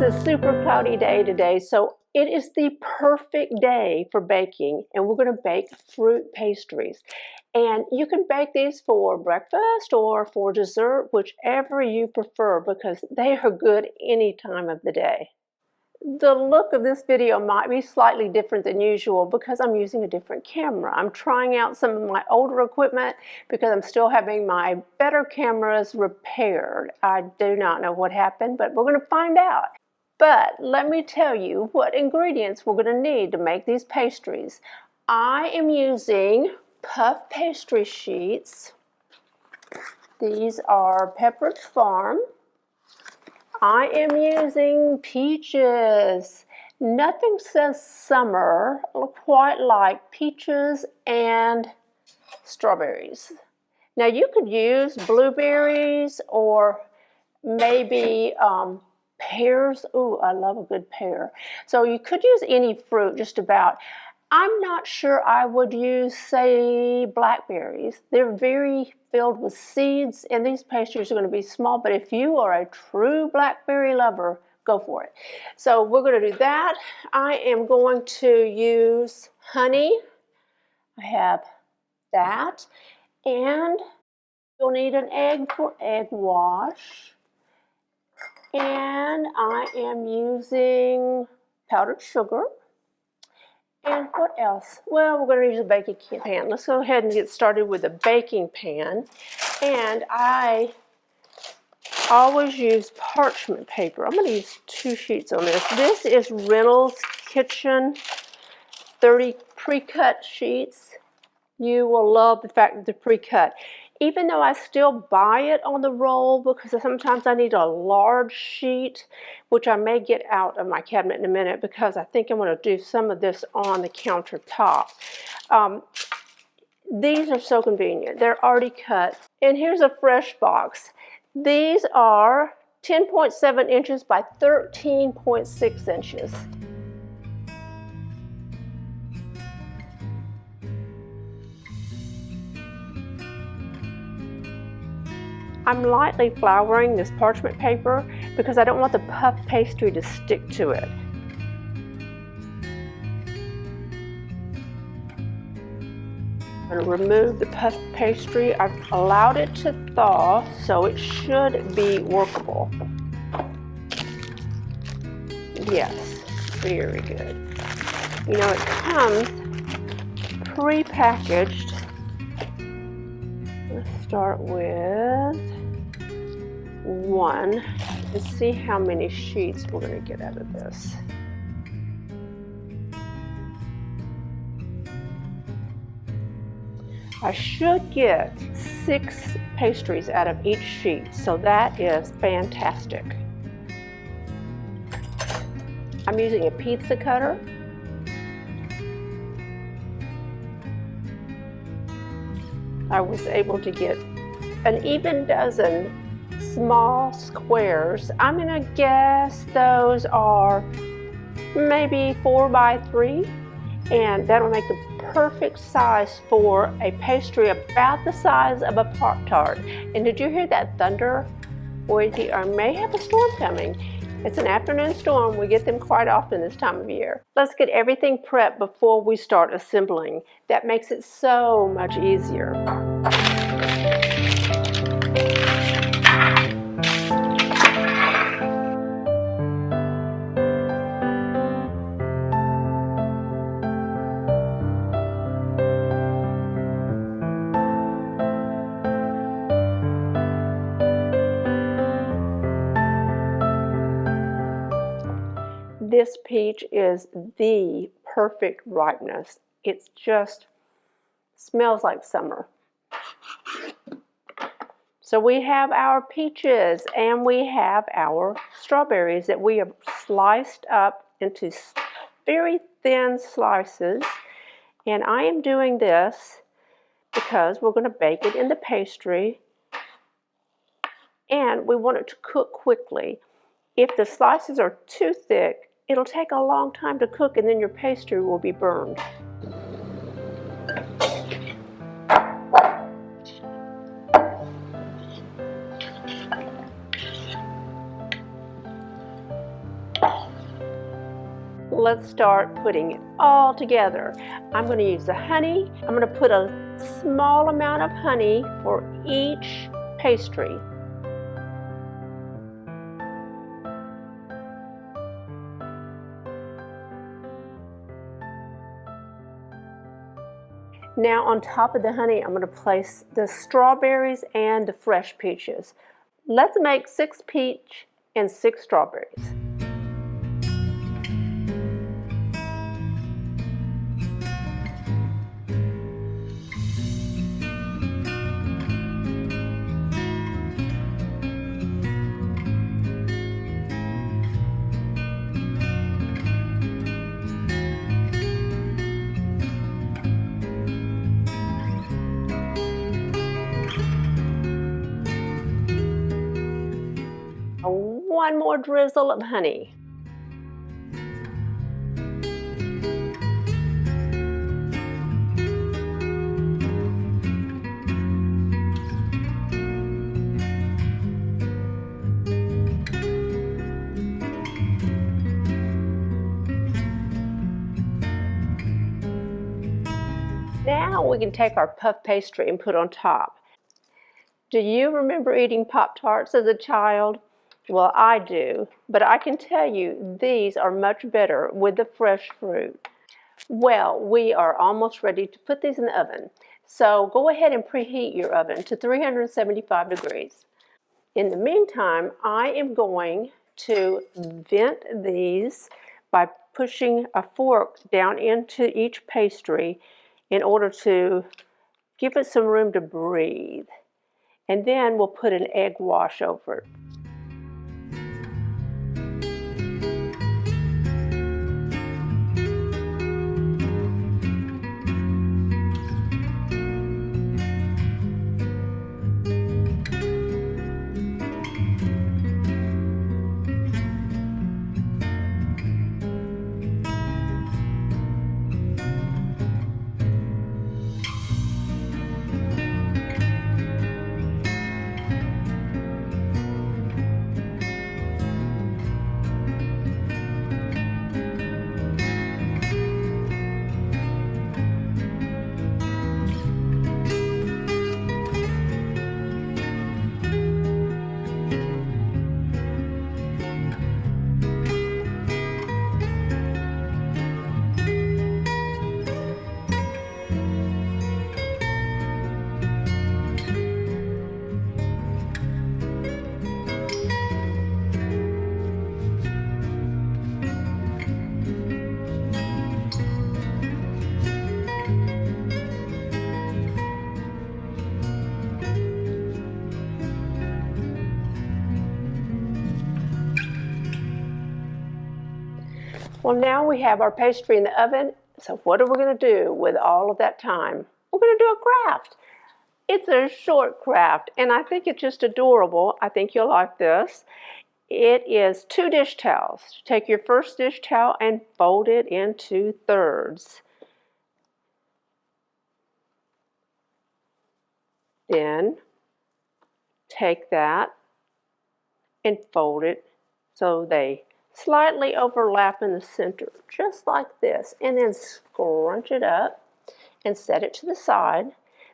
It's a super cloudy day today, so it is the perfect day for baking, and we're going to bake fruit pastries. And you can bake these for breakfast or for dessert, whichever you prefer, because they are good any time of the day. The look of this video might be slightly different than usual because I'm using a different camera. I'm trying out some of my older equipment because I'm still having my better cameras repaired. I do not know what happened, but we're going to find out. But let me tell you what ingredients we're going to need to make these pastries. I am using puff pastry sheets. These are Pepperidge Farm. I am using peaches. Nothing says summer quite like peaches and strawberries. Now you could use blueberries or maybe pears. Ooh, I love a good pear. So you could use any fruit just about. I'm not sure I would use, say, blackberries. They're very filled with seeds, and these pastries are going to be small, but if you are a true blackberry lover, go for it. So we're going to do that. I am going to use honey. I have that. And you'll need an egg for egg wash. And I am using powdered sugar. And what else? Well, we're going to use a baking pan. Let's go ahead and get started with the baking pan. And I always use parchment paper. I'm going to use 2 sheets on this. This is Reynolds Kitchen 30 pre-cut sheets. You will love the fact that they're pre-cut. Even though I still buy it on the roll because sometimes I need a large sheet, which I may get out of my cabinet in a minute because I think I'm going to do some of this on the countertop. These are so convenient. They're already cut. And here's a fresh box. These are 10.7 inches by 13.6 inches. I'm lightly flouring this parchment paper because I don't want the puff pastry to stick to it. I'm going to remove the puff pastry. I've allowed it to thaw, so it should be workable. Yes, very good. You know, it comes pre-packaged. Let's start with 1 and see how many sheets we're going to get out of this. I should get 6 pastries out of each sheet, so that is fantastic. I'm using a pizza cutter. I was able to get an even dozen small squares. I'm going to guess those are maybe 4 by 3, and that'll make the perfect size for a pastry about the size of a Pop-Tart. And did you hear that thunder? Boy, I may have a storm coming. It's an afternoon storm. We get them quite often this time of year. Let's get everything prepped before we start assembling. That makes it so much easier. This peach is the perfect ripeness. It just smells like summer. So we have our peaches and we have our strawberries that we have sliced up into very thin slices. And I am doing this because we're going to bake it in the pastry and we want it to cook quickly. If the slices are too thick, it'll take a long time to cook and then your pastry will be burned. Let's start putting it all together. I'm going to use the honey. I'm going to put a small amount of honey for each pastry. Now on top of the honey, I'm going to place the strawberries and the fresh peaches. Let's make 6 peach and 6 strawberries. One more drizzle of honey. Now we can take our puff pastry and put on top. Do you remember eating Pop-Tarts as a child? Well, I do, but I can tell you these are much better with the fresh fruit. Well, we are almost ready to put these in the oven. So go ahead and preheat your oven to 375 degrees. In the meantime, I am going to vent these by pushing a fork down into each pastry in order to give it some room to breathe. And then we'll put an egg wash over it. Well, now we have our pastry in the oven. So what are we going to do with all of that time? We're going to do a craft. It's a short craft, and I think it's just adorable. I think you'll like this. It is 2 dish towels. Take your first dish towel and fold it into thirds. Then take that and fold it so they slightly overlap in the center, just like this, and then scrunch it up and set it to the side.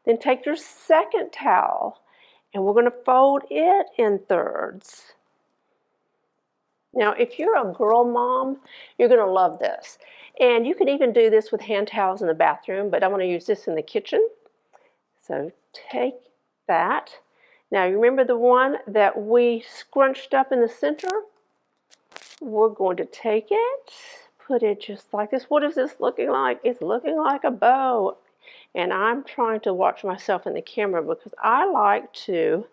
Then take your second towel and we're going to fold it in thirds. Now, if you're a girl mom, you're going to love this. And you can even do this with hand towels in the bathroom, but I'm going to use this in the kitchen. So take that. Now, you remember the one that we scrunched up in the center? We're going to take it, put it just like this. What is this looking like? It's looking like a bow. And I'm trying to watch myself in the camera because I like to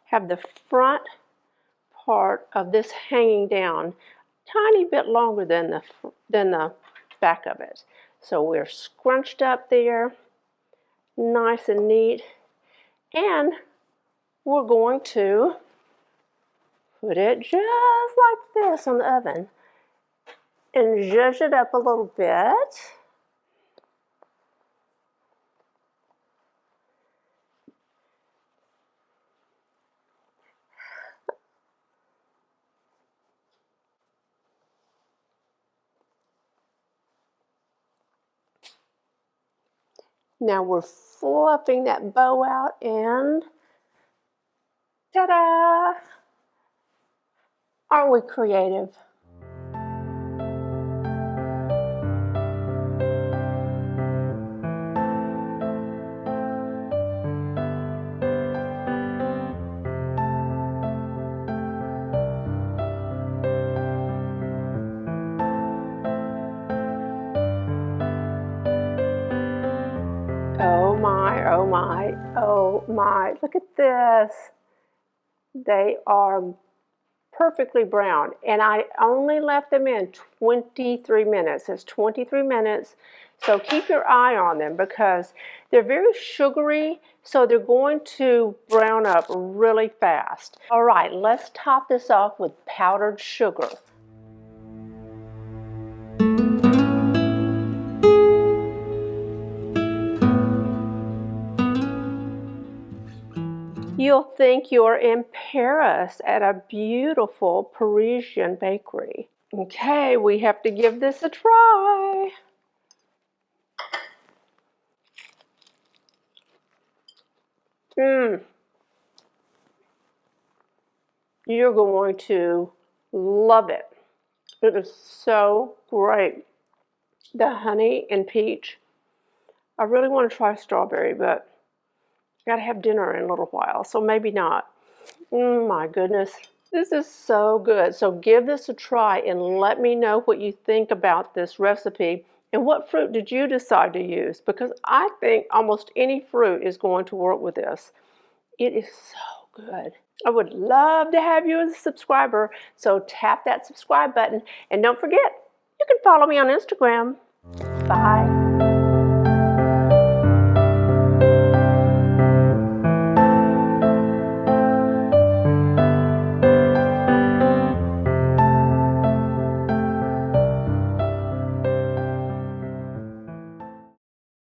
have the front part of this hanging down tiny bit longer than the back of it. So we're scrunched up there, nice and neat. And we're going to put it just like this on the oven and zhuzh it up a little bit. Now we're fluffing that bow out and ta-da! Aren't we creative? Oh my, oh my, oh my. Look at this. They are perfectly brown, and I only left them in 23 minutes. It's 23 minutes, so keep your eye on them because they're very sugary, so they're going to brown up really fast. All right, let's top this off with powdered sugar. You'll think you're in Paris at a beautiful Parisian bakery. Okay, we have to give this a try. You're going to love it. It is so great. The honey and peach. I really want to try strawberry, but I gotta have dinner in a little while, so maybe not. My goodness. This is so good. So give this a try and let me know what you think about this recipe and what fruit did you decide to use, because I think almost any fruit is going to work with this. It is so good. I would love to have you as a subscriber, so tap that subscribe button and don't forget, you can follow me on Instagram. Bye.